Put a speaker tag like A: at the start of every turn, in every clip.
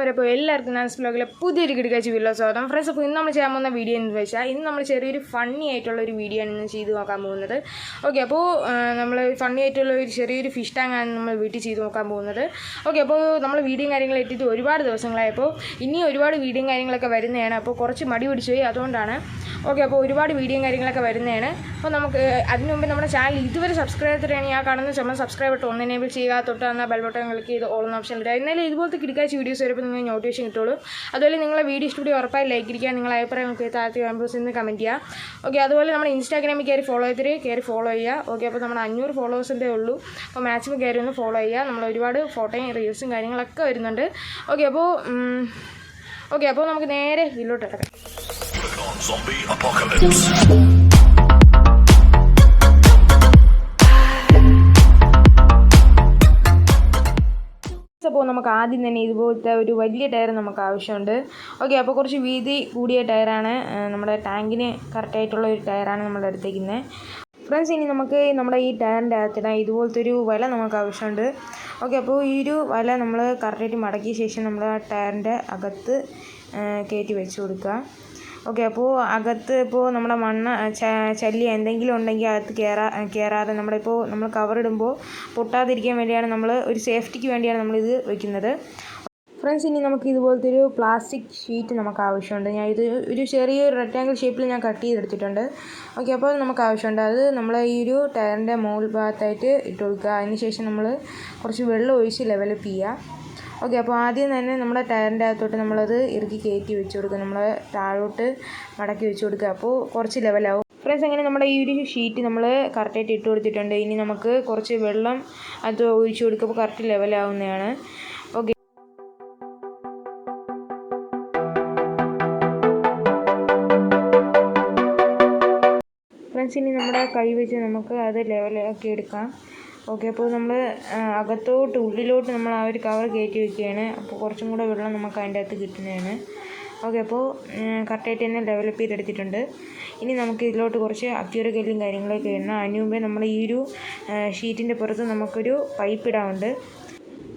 A: അപ്പോൾ എല്ലാവർക്കും നാൻസ് വ്ലോഗിലെ പുതിയൊരു കിടക്കാച്ച് വീഡിയോ സ്വാഗതം. ഫ്രണ്ട്സ്, അപ്പോൾ ഇന്ന് നമ്മൾ ചെയ്യാൻ പോകുന്ന വീഡിയോ എന്ന് വെച്ചാൽ ഇന്ന് നമ്മൾ ചെറിയൊരു ഫണ്ണി ആയിട്ടുള്ള ഒരു വീഡിയോ ആണ് ഇന്ന് ചെയ്ത് നോക്കാൻ പോകുന്നത്. ഓക്കെ, അപ്പോൾ നമ്മൾ ഫണ്ണി ആയിട്ടുള്ള ഒരു ചെറിയൊരു ഫിഷ് ടാങ്കാണ് നമ്മൾ വീട്ടിൽ ചെയ്ത് നോക്കാൻ പോകുന്നത്. ഓക്കെ, അപ്പോൾ നമ്മൾ വീഡിയോയും കാര്യങ്ങളും ഇട്ടിട്ട് ഒരുപാട് ദിവസങ്ങളായപ്പോൾ ഇനി ഒരുപാട് വീഡിയോയും കാര്യങ്ങളൊക്കെ വരുന്നതാണ്. അപ്പോൾ കുറച്ച് മടി പിടിച്ചു പോയി, അതുകൊണ്ടാണ്. ഓക്കെ, അപ്പോൾ ഒരുപാട് വീഡിയോയും കാര്യങ്ങളൊക്കെ വരുന്നതാണ്. അപ്പോൾ നമുക്ക് അതിന് മുമ്പ് നമ്മുടെ ചാനൽ ഇതുവരെ സബ്സ്ക്രൈബ് ചെയ്തിട്ടാണ് ഞാൻ കാണുന്നത്. നമ്മൾ സബ്സ്ക്രൈബ് ബട്ടൺ ഒന്ന് എനേബിൾ ചെയ്യുക, തൊട്ട് എന്നാൽ ബെൽ ബട്ടൺ ക്ലിക്ക് ചെയ്ത് ഓൾ ഓപ്ഷൻ ഇടുക. എന്നാലും ഇതുപോലത്തെ കിടക്കാച്ച വീഡിയോസ് വരുമ്പോൾ നിങ്ങൾ നോട്ടിഫിക്കേഷൻ കിട്ടുള്ളൂ. അതുപോലെ നിങ്ങളെ വീഡിയോ സ്റ്റുഡിയോ ഉറപ്പായി ലൈക്ക് ഇരിക്കുക, നിങ്ങളെ അഭിപ്രായങ്ങൾക്ക് താഴത്തെ കമൻറ്റ്സ് നിന്ന് കമൻറ്റ് ചെയ്യുക. ഓക്കെ, അതുപോലെ നമ്മുടെ ഇൻസ്റ്റാഗ്രാമിൽ കയറി ഫോളോ ചെയ്യുക. ഓക്കെ, അപ്പോൾ നമ്മുടെ 500 ഫോളോവേഴ്സിൻ്റെ ഉള്ളൂ. അപ്പോൾ മാക്സിമം കയറി ഒന്ന് ഫോളോ ചെയ്യുക. നമ്മൾ ഒരുപാട് ഫോട്ടോയും റീൽസും കാര്യങ്ങളൊക്കെ വരുന്നുണ്ട്. ഓക്കെ, അപ്പോൾ നമുക്ക് നേരെ വീട്ടിലോട്ട് ഇടക്കാം. അപ്പോൾ നമുക്ക് ആദ്യം തന്നെ ഇതുപോലത്തെ ഒരു വലിയ ടയർ നമുക്ക് ആവശ്യമുണ്ട്. ഓക്കെ, അപ്പോൾ കുറച്ച് വീതി കൂടിയ ടയറാണ്, നമ്മുടെ ടാങ്കിന് കറക്റ്റായിട്ടുള്ള ഒരു ടയറാണ് നമ്മൾ എടുത്തേക്കുന്നത്. ഫ്രണ്ട്സ്, ഇനി നമുക്ക് നമ്മുടെ ഈ ടയറിൻ്റെ അകത്തിടാൻ ഇതുപോലത്തെ ഒരു വല നമുക്ക് ആവശ്യമുണ്ട്. ഓക്കെ, അപ്പോൾ ഈ ഒരു വല നമ്മൾ കറക്റ്റായിട്ട് മടക്കിയ ശേഷം നമ്മൾ ആ ടയറിൻ്റെ അകത്ത് കയറ്റി വെച്ച് കൊടുക്കുക. ഓക്കെ, അപ്പോൾ അകത്ത് ഇപ്പോൾ നമ്മുടെ മണ്ണ് ചല്ലി എന്തെങ്കിലും ഉണ്ടെങ്കിൽ അകത്ത് കയറാതെ നമ്മൾ കവറിടുമ്പോൾ പൊട്ടാതിരിക്കാൻ വേണ്ടിയാണ്, നമ്മൾ ഒരു സേഫ്റ്റിക്ക് വേണ്ടിയാണ് നമ്മളിത് വയ്ക്കുന്നത്. ഫ്രണ്ട്സ്, ഇനി നമുക്ക് ഇതുപോലത്തെ ഒരു പ്ലാസ്റ്റിക് ഷീറ്റ് നമുക്ക് ആവശ്യമുണ്ട്. ഞാൻ ഇത് ഒരു ചെറിയൊരു റെക്റ്റാങ്കിൾ ഷേപ്പിൽ ഞാൻ കട്ട് ചെയ്തെടുത്തിട്ടുണ്ട്. ഓക്കെ, അപ്പോൾ നമുക്ക് ആവശ്യമുണ്ട്. അത് നമ്മൾ ഈ ഒരു ടയറിൻ്റെ മുകൾ ഭാഗത്തായിട്ട് ഇട്ട് കൊടുക്കുക. അതിന് ശേഷം നമ്മൾ കുറച്ച് വെള്ളം ഒഴിച്ച് ലെവലപ്പ് ചെയ്യുക. ഓക്കെ, അപ്പോൾ ആദ്യം തന്നെ നമ്മുടെ ടയറിൻ്റെ അകത്തോട്ട് നമ്മളത് ഇറുക്കി കയറ്റി വെച്ച് കൊടുക്കുക. നമ്മൾ താഴോട്ട് മടക്കി വെച്ച് കൊടുക്കുക. അപ്പോൾ കുറച്ച് ലെവലാവും. ഫ്രണ്ട്സ്, അങ്ങനെ നമ്മുടെ ഈ ഒരു ഷീറ്റ് നമ്മൾ കറക്റ്റായിട്ട് ഇട്ട് കൊടുത്തിട്ടുണ്ട്. ഇനി നമുക്ക് കുറച്ച് വെള്ളം അത് ഒഴിച്ച് കൊടുക്കുമ്പോൾ കറക്റ്റ് ലെവലാവുന്നതാണ്. ഓക്കെ, ഫ്രണ്ട്സ്, ഇനി നമ്മുടെ കൈ വെച്ച് നമുക്ക് അത് ലെവലാക്കി എടുക്കാം. ഓക്കെ, അപ്പോൾ നമ്മൾ അകത്തോട്ട് ഉള്ളിലോട്ട് നമ്മൾ ആ ഒരു കവർ കയറ്റി വയ്ക്കുകയാണ്. അപ്പോൾ കുറച്ചും കൂടെ വെള്ളം നമുക്ക് അതിൻ്റെ അകത്ത് കിട്ടുന്നതാണ്. ഓക്കെ, അപ്പോൾ കറക്റ്റായിട്ട് തന്നെ ഡെവലപ്പ് ചെയ്തെടുത്തിട്ടുണ്ട്. ഇനി നമുക്ക് ഇതിലോട്ട് കുറച്ച് അക്യൂറി കല്ലും കാര്യങ്ങളൊക്കെ ഇടണം. അതിന് മുമ്പേ നമ്മൾ ഈ ഒരു ഷീറ്റിൻ്റെ പുറത്ത് നമുക്കൊരു പൈപ്പ് ഇടാറുണ്ട്.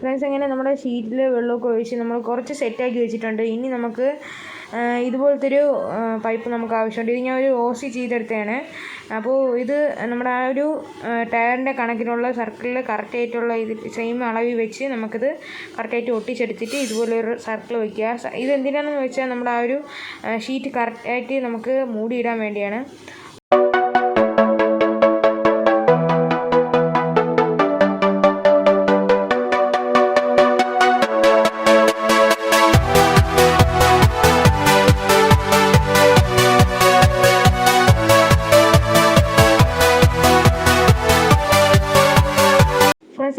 A: ഫ്രണ്ട്സ്, അങ്ങനെ നമ്മുടെ ഷീറ്റിൽ വെള്ളമൊക്കെ ഒഴിച്ച് നമ്മൾ കുറച്ച് സെറ്റാക്കി വെച്ചിട്ടുണ്ട്. ഇനി നമുക്ക് ഇതുപോലത്തെ ഒരു പൈപ്പ് നമുക്ക് ആവശ്യമുണ്ട്. ഇത് ഞാൻ ഒരു ഓസി ചെയ്തെടുത്തതാണ്. അപ്പോൾ ഇത് നമ്മുടെ ആ ഒരു ടയറിൻ്റെ കണക്കിനുള്ള സർക്കിളിൽ കറക്റ്റായിട്ടുള്ള ഇത് സെയിം അളവിൽ വെച്ച് നമുക്കിത് കറക്റ്റായിട്ട് ഒട്ടിച്ചെടുത്തിട്ട് ഇതുപോലൊരു സർക്കിൾ വയ്ക്കുക. ഇതെന്തിനാണെന്ന് വെച്ചാൽ നമ്മുടെ ആ ഒരു ഷീറ്റ് കറക്റ്റായിട്ട് നമുക്ക് മൂടിയിടാൻ വേണ്ടിയാണ്.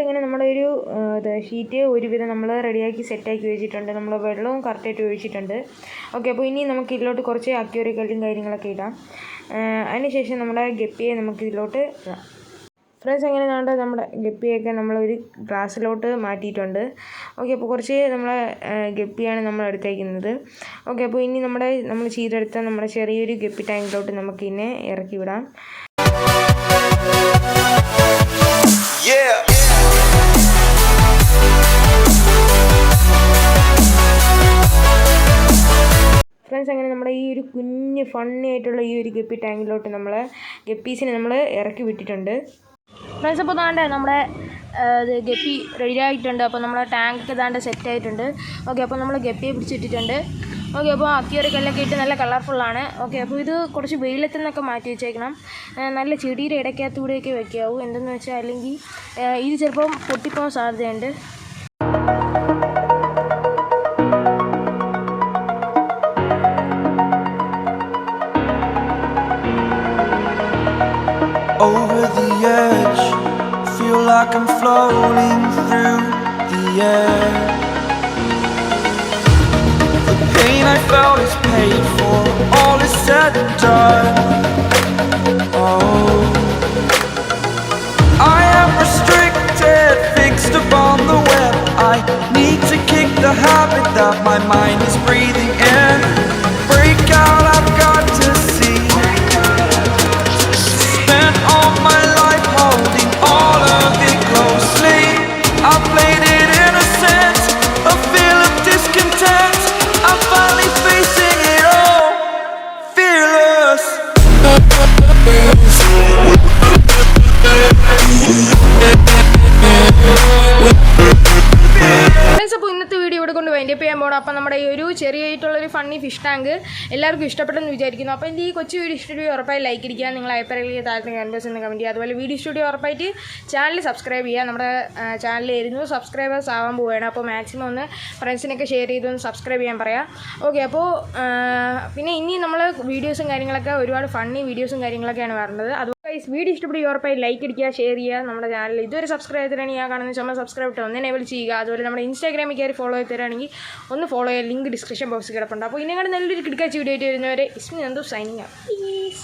A: ഇങ്ങനെ നമ്മുടെ ഒരു ഷീറ്റ് ഒരുവിധം നമ്മൾ റെഡിയാക്കി സെറ്റാക്കി വെച്ചിട്ടുണ്ട്. നമ്മൾ വെള്ളവും കറക്റ്റായിട്ട് ഒഴിച്ചിട്ടുണ്ട്. ഓക്കെ, അപ്പോൾ ഇനി നമുക്ക് ഇതിലോട്ട് കുറച്ച് അക്യൂറി കല്ലും കാര്യങ്ങളൊക്കെ ഇടാം. അതിനുശേഷം നമ്മുടെ ഗപ്പിയെ നമുക്ക് ഇതിലോട്ട് ഇടാം. ഫ്രണ്ട്സ്, അങ്ങനെ നമ്മുടെ ഗപ്പിയൊക്കെ നമ്മളൊരു ഗ്ലാസ്സിലോട്ട് മാറ്റിയിട്ടുണ്ട്. ഓക്കെ, അപ്പോൾ കുറച്ച് നമ്മളെ ഗപ്പിയാണ് നമ്മൾ എടുത്തേക്കുന്നത്. ഓക്കെ, അപ്പോൾ ഇനി നമ്മൾ ചെയ്തെടുത്ത നമ്മുടെ ചെറിയൊരു ഗപ്പി ടാങ്കിലോട്ട് നമുക്ക് ഇതിനെ ഇറക്കി വിടാം. ഫ്രണ്ട്സ്, അങ്ങനെ നമ്മുടെ ഈ ഒരു കുഞ്ഞ് ഫണ്ണി ആയിട്ടുള്ള ഈ ഒരു ഗപ്പി ടാങ്കിലോട്ട് നമ്മൾ ഗപ്പീസിനെ നമ്മൾ ഇറക്കി വിട്ടിട്ടുണ്ട്. ഫ്രണ്ട്സ്, അപ്പോൾ നമ്മുടെ ഗപ്പി റെഡി ആയിട്ടുണ്ട്. അപ്പോൾ നമ്മുടെ ടാങ്ക് സെറ്റായിട്ടുണ്ട്. ഓക്കെ, അപ്പോൾ നമ്മൾ ഗപ്പിയെ പിടിച്ചിട്ടിട്ടുണ്ട്. ഓക്കെ, അപ്പോൾ അക്യൂറി കല്ലൊക്കെ ഇട്ട് നല്ല കളർഫുള്ളാണ്. ഓക്കെ, അപ്പോൾ ഇത് കുറച്ച് വെയിലത്തു നിന്നൊക്കെ മാറ്റി വെച്ചേക്കണം. നല്ല ചെടിയുടെ ഇടയ്ക്കകത്തൂടെയൊക്കെ വെക്കാവൂ. എന്തെന്ന് വെച്ചാൽ അല്ലെങ്കിൽ ഇത് ചിലപ്പം പൊട്ടിപ്പോകാൻ സാധ്യതയുണ്ട്.
B: Over the edge, feel like I'm floating through the air. The pain I felt is paid for, all is said and done. Oh, I am restricted, fixed upon the web. I need to kick the habit that my mind is breathing in. Break out, I've got to see. Spent all my life holding all of it closely. I played it innocent, a feel of discontent.
A: അപ്പോൾ നമ്മുടെ ഈ ഒരു ചെറിയായിട്ടുള്ളൊരു funny fish tank എല്ലാവർക്കും ഇഷ്ടപ്പെട്ടെന്ന് വിചാരിക്കുന്നു. അപ്പോൾ എൻ്റെ ഈ കൊച്ചു വീഡിയോ ഇഷ്ടപ്പെടുക ഉറപ്പായി ലൈക്ക് അടിക്കുക, നിങ്ങൾ അഭിപ്രായങ്ങളിൽ താഴത്തെ കമൻറ്റ് എന്ന് കമൻറ്റ് ചെയ്യുക. അതുപോലെ വീഡിയോ ഇഷ്ടപ്പെടുക ഉറപ്പായിട്ട് ചാനൽ സബ്സ്ക്രൈബ് ചെയ്യുക. നമ്മുടെ ചാനൽ 200 സബ്സ്ക്രൈബേഴ്സ് ആവാൻ പോവുകയാണ്. അപ്പോൾ മാക്സിമം ഒന്ന് ഫ്രണ്ട്സിനൊക്കെ ഷെയർ ചെയ്തൊന്ന് സബ്സ്ക്രൈബ് ചെയ്യാൻ പറയാം. ഓക്കെ, അപ്പോൾ പിന്നെ ഇനി നമ്മൾ വീഡിയോസും കാര്യങ്ങളൊക്കെ ഒരുപാട് ഫണ്ണി വീഡിയോസും കാര്യങ്ങളൊക്കെയാണ് വരുന്നത്. അതുപോലെ വീഡിയോ ഇഷ്ടപ്പെടുക ഉറപ്പായി ലൈക്ക് അടിക്കുക, ഷെയർ ചെയ്യുക. നമ്മുടെ ചാനൽ ഇതുവരെ സബ്സ്ക്രൈബ് ചെയ്തിട്ടാണെങ്കിൽ ഞാൻ കാണുന്ന ചുമ സബ്സ്ക്രൈബ് ഇട്ട് ഒന്ന് എനേബിൾ ചെയ്യുക. അതുപോലെ നമ്മുടെ ഇൻസ്റ്റാഗ്രാമിൽ കയറി ഫോളോ ചെയ്ത് തരാണെങ്കിൽ ഒന്ന് ഫോളോ ചെയ്യുക. ലിങ്ക് ഡിസ്ക്രിപ്ഷൻ ബോക്സിൽ കിടപ്പുണ്ട്. അപ്പോൾ ഇതിനെക്കാളും നല്ലൊരു കിടക്കാച്ച വീഡിയോ ആയിട്ട് വരുന്നവരെ ഇസ്മി നന്ദു സൈനിങ് ഔട്ട്. പ്ലീസ്.